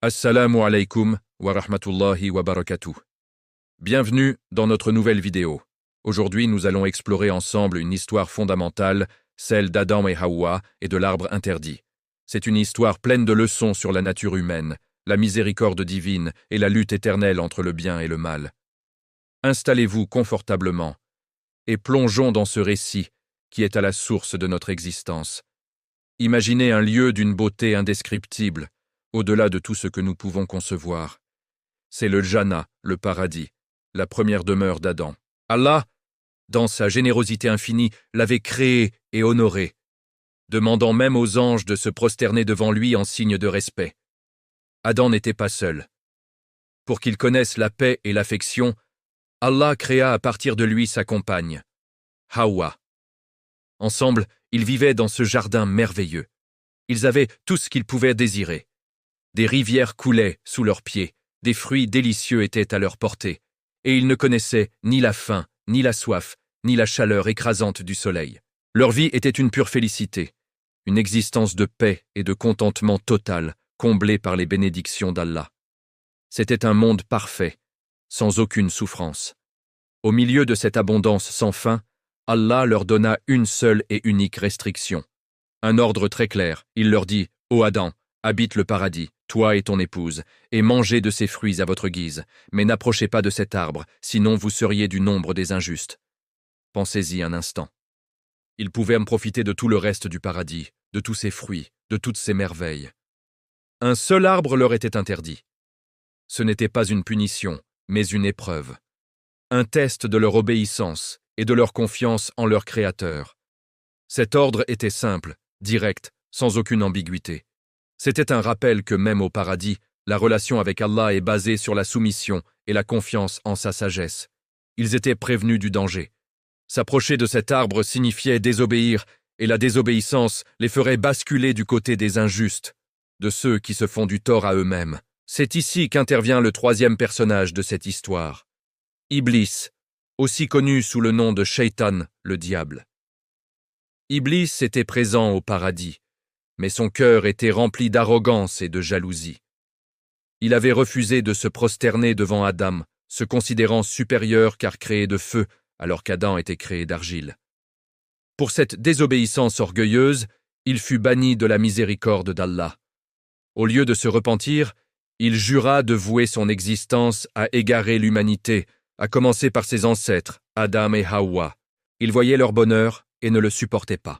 Assalamu alaikum wa rahmatullahi wa barakatuh. Bienvenue dans notre nouvelle vidéo. Aujourd'hui, nous allons explorer ensemble une histoire fondamentale, celle d'Adam et Hawa et de l'arbre interdit. C'est une histoire pleine de leçons sur la nature humaine, la miséricorde divine et la lutte éternelle entre le bien et le mal. Installez-vous confortablement et plongeons dans ce récit qui est à la source de notre existence. Imaginez un lieu d'une beauté indescriptible, au-delà de tout ce que nous pouvons concevoir. C'est le Jannah, le paradis, la première demeure d'Adam. Allah, dans sa générosité infinie, l'avait créé et honoré, demandant même aux anges de se prosterner devant lui en signe de respect. Adam n'était pas seul. Pour qu'il connaisse la paix et l'affection, Allah créa à partir de lui sa compagne, Hawa. Ensemble, ils vivaient dans ce jardin merveilleux. Ils avaient tout ce qu'ils pouvaient désirer. Des rivières coulaient sous leurs pieds, des fruits délicieux étaient à leur portée, et ils ne connaissaient ni la faim, ni la soif, ni la chaleur écrasante du soleil. Leur vie était une pure félicité, une existence de paix et de contentement total, comblée par les bénédictions d'Allah. C'était un monde parfait, sans aucune souffrance. Au milieu de cette abondance sans fin, Allah leur donna une seule et unique restriction. Un ordre très clair, il leur dit « Ô Adam, habite le paradis, toi et ton épouse, et mangez de ses fruits à votre guise, mais n'approchez pas de cet arbre, sinon vous seriez du nombre des injustes. » Pensez-y un instant. Ils pouvaient en profiter de tout le reste du paradis, de tous ses fruits, de toutes ses merveilles. Un seul arbre leur était interdit. Ce n'était pas une punition, mais une épreuve. Un test de leur obéissance et de leur confiance en leur Créateur. Cet ordre était simple, direct, sans aucune ambiguïté. C'était un rappel que même au paradis, la relation avec Allah est basée sur la soumission et la confiance en sa sagesse. Ils étaient prévenus du danger. S'approcher de cet arbre signifiait désobéir, et la désobéissance les ferait basculer du côté des injustes, de ceux qui se font du tort à eux-mêmes. C'est ici qu'intervient le troisième personnage de cette histoire. Iblis, aussi connu sous le nom de Shaitan, le diable. Iblis était présent au paradis, mais son cœur était rempli d'arrogance et de jalousie. Il avait refusé de se prosterner devant Adam, se considérant supérieur car créé de feu, alors qu'Adam était créé d'argile. Pour cette désobéissance orgueilleuse, il fut banni de la miséricorde d'Allah. Au lieu de se repentir, il jura de vouer son existence à égarer l'humanité, à commencer par ses ancêtres, Adam et Hawa. Il voyait leur bonheur et ne le supportait pas.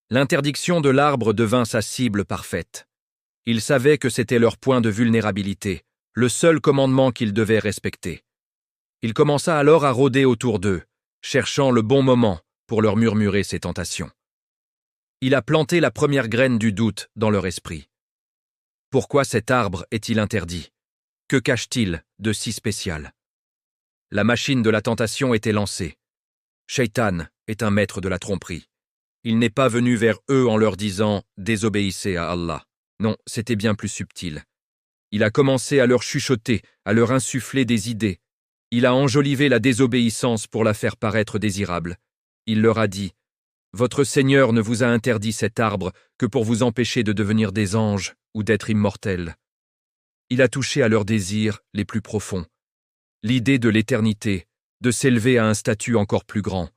L'interdiction de l'arbre devint sa cible parfaite. Il savait que c'était leur point de vulnérabilité, le seul commandement qu'ils devaient respecter. Il commença alors à rôder autour d'eux, cherchant le bon moment pour leur murmurer ses tentations. Il a planté la première graine du doute dans leur esprit. Pourquoi cet arbre est-il interdit? Que cache-t-il de si spécial? La machine de la tentation était lancée. Shaitan est un maître de la tromperie. Il n'est pas venu vers eux en leur disant « désobéissez à Allah ». Non, c'était bien plus subtil. Il a commencé à leur chuchoter, à leur insuffler des idées. Il a enjolivé la désobéissance pour la faire paraître désirable. Il leur a dit « Votre Seigneur ne vous a interdit cet arbre que pour vous empêcher de devenir des anges ou d'être immortels. » Il a touché à leurs désirs les plus profonds. L'idée de l'éternité, de s'élever à un statut encore plus grand.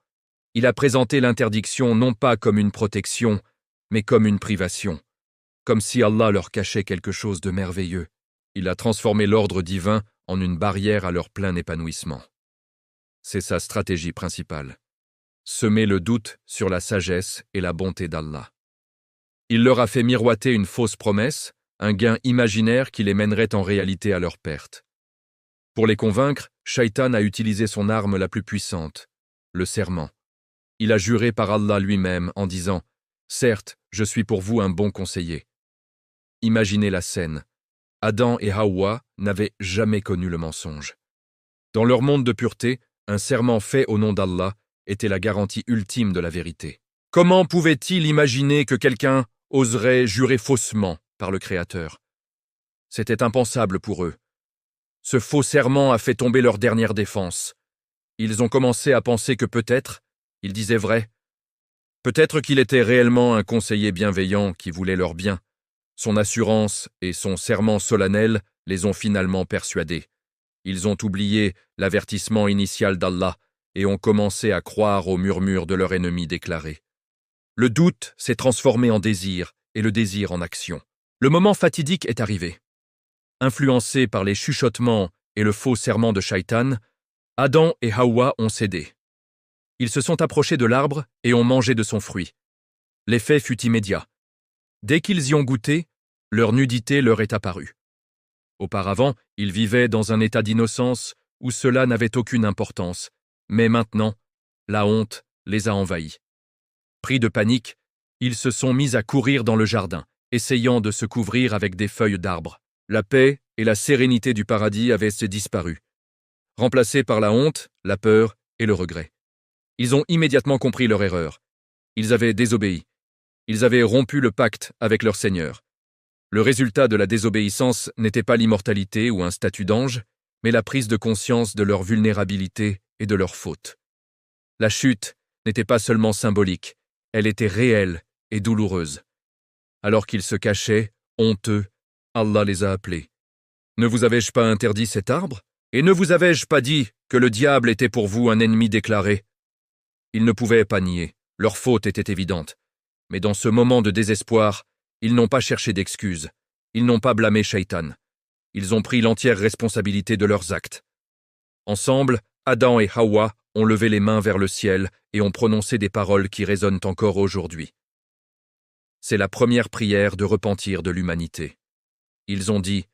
Il a présenté l'interdiction non pas comme une protection, mais comme une privation. Comme si Allah leur cachait quelque chose de merveilleux. Il a transformé l'ordre divin en une barrière à leur plein épanouissement. C'est sa stratégie principale. Semer le doute sur la sagesse et la bonté d'Allah. Il leur a fait miroiter une fausse promesse, un gain imaginaire qui les mènerait en réalité à leur perte. Pour les convaincre, Shaitan a utilisé son arme la plus puissante, le serment. Il a juré par Allah lui-même en disant « Certes, je suis pour vous un bon conseiller. » Imaginez la scène. Adam et Hawa n'avaient jamais connu le mensonge. Dans leur monde de pureté, un serment fait au nom d'Allah était la garantie ultime de la vérité. Comment pouvait-il imaginer que quelqu'un oserait jurer faussement par le Créateur? C'était impensable pour eux. Ce faux serment a fait tomber leur dernière défense. Ils ont commencé à penser que peut-être, il disait vrai. Peut-être qu'il était réellement un conseiller bienveillant qui voulait leur bien. Son assurance et son serment solennel les ont finalement persuadés. Ils ont oublié l'avertissement initial d'Allah et ont commencé à croire aux murmures de leur ennemi déclaré. Le doute s'est transformé en désir et le désir en action. Le moment fatidique est arrivé. Influencés par les chuchotements et le faux serment de Shaitan, Adam et Hawa ont cédé. Ils se sont approchés de l'arbre et ont mangé de son fruit. L'effet fut immédiat. Dès qu'ils y ont goûté, leur nudité leur est apparue. Auparavant, ils vivaient dans un état d'innocence où cela n'avait aucune importance, mais maintenant, la honte les a envahis. Pris de panique, ils se sont mis à courir dans le jardin, essayant de se couvrir avec des feuilles d'arbre. La paix et la sérénité du paradis avaient disparu, remplacées par la honte, la peur et le regret. Ils ont immédiatement compris leur erreur. Ils avaient désobéi. Ils avaient rompu le pacte avec leur Seigneur. Le résultat de la désobéissance n'était pas l'immortalité ou un statut d'ange, mais la prise de conscience de leur vulnérabilité et de leur faute. La chute n'était pas seulement symbolique, elle était réelle et douloureuse. Alors qu'ils se cachaient, honteux, Allah les a appelés. « Ne vous avais-je pas interdit cet arbre? Et ne vous avais-je pas dit que le diable était pour vous un ennemi déclaré ?» Ils ne pouvaient pas nier, leur faute était évidente. Mais dans ce moment de désespoir, ils n'ont pas cherché d'excuses, ils n'ont pas blâmé Shaitan. Ils ont pris l'entière responsabilité de leurs actes. Ensemble, Adam et Hawa ont levé les mains vers le ciel et ont prononcé des paroles qui résonnent encore aujourd'hui. C'est la première prière de repentir de l'humanité. Ils ont dit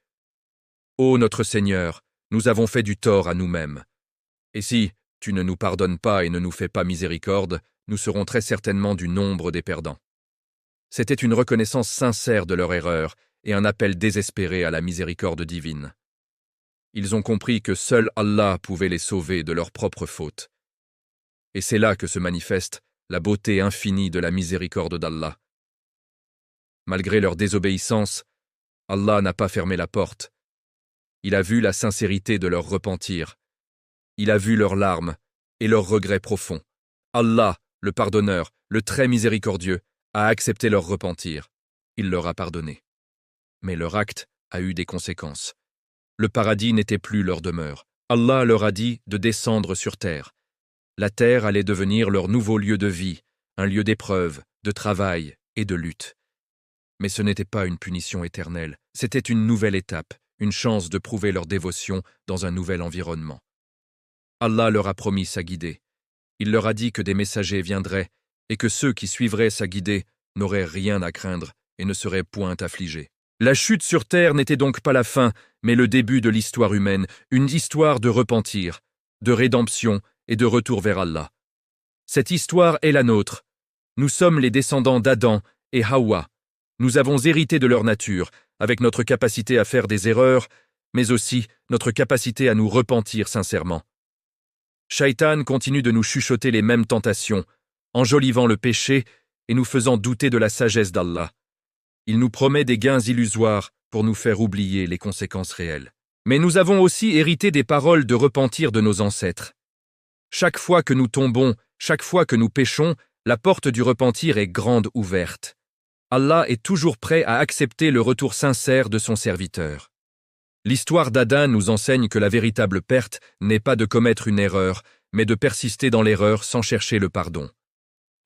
« Ô notre Seigneur, nous avons fait du tort à nous-mêmes. Et si tu ne nous pardonnes pas et ne nous fais pas miséricorde, nous serons très certainement du nombre des perdants. » C'était une reconnaissance sincère de leur erreur et un appel désespéré à la miséricorde divine. Ils ont compris que seul Allah pouvait les sauver de leurs propres fautes. Et c'est là que se manifeste la beauté infinie de la miséricorde d'Allah. Malgré leur désobéissance, Allah n'a pas fermé la porte. Il a vu la sincérité de leur repentir. Il a vu leurs larmes et leurs regrets profonds. Allah, le pardonneur, le très miséricordieux, a accepté leur repentir. Il leur a pardonné. Mais leur acte a eu des conséquences. Le paradis n'était plus leur demeure. Allah leur a dit de descendre sur terre. La terre allait devenir leur nouveau lieu de vie, un lieu d'épreuve, de travail et de lutte. Mais ce n'était pas une punition éternelle, c'était une nouvelle étape, une chance de prouver leur dévotion dans un nouvel environnement. Allah leur a promis sa guidée. Il leur a dit que des messagers viendraient et que ceux qui suivraient sa guidée n'auraient rien à craindre et ne seraient point affligés. La chute sur terre n'était donc pas la fin, mais le début de l'histoire humaine, une histoire de repentir, de rédemption et de retour vers Allah. Cette histoire est la nôtre. Nous sommes les descendants d'Adam et Hawa. Nous avons hérité de leur nature, avec notre capacité à faire des erreurs, mais aussi notre capacité à nous repentir sincèrement. Shaitan continue de nous chuchoter les mêmes tentations, enjolivant le péché et nous faisant douter de la sagesse d'Allah. Il nous promet des gains illusoires pour nous faire oublier les conséquences réelles. Mais nous avons aussi hérité des paroles de repentir de nos ancêtres. Chaque fois que nous tombons, chaque fois que nous péchons, la porte du repentir est grande ouverte. Allah est toujours prêt à accepter le retour sincère de son serviteur. L'histoire d'Adam nous enseigne que la véritable perte n'est pas de commettre une erreur, mais de persister dans l'erreur sans chercher le pardon.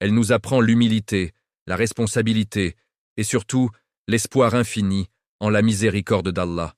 Elle nous apprend l'humilité, la responsabilité et surtout l'espoir infini en la miséricorde d'Allah.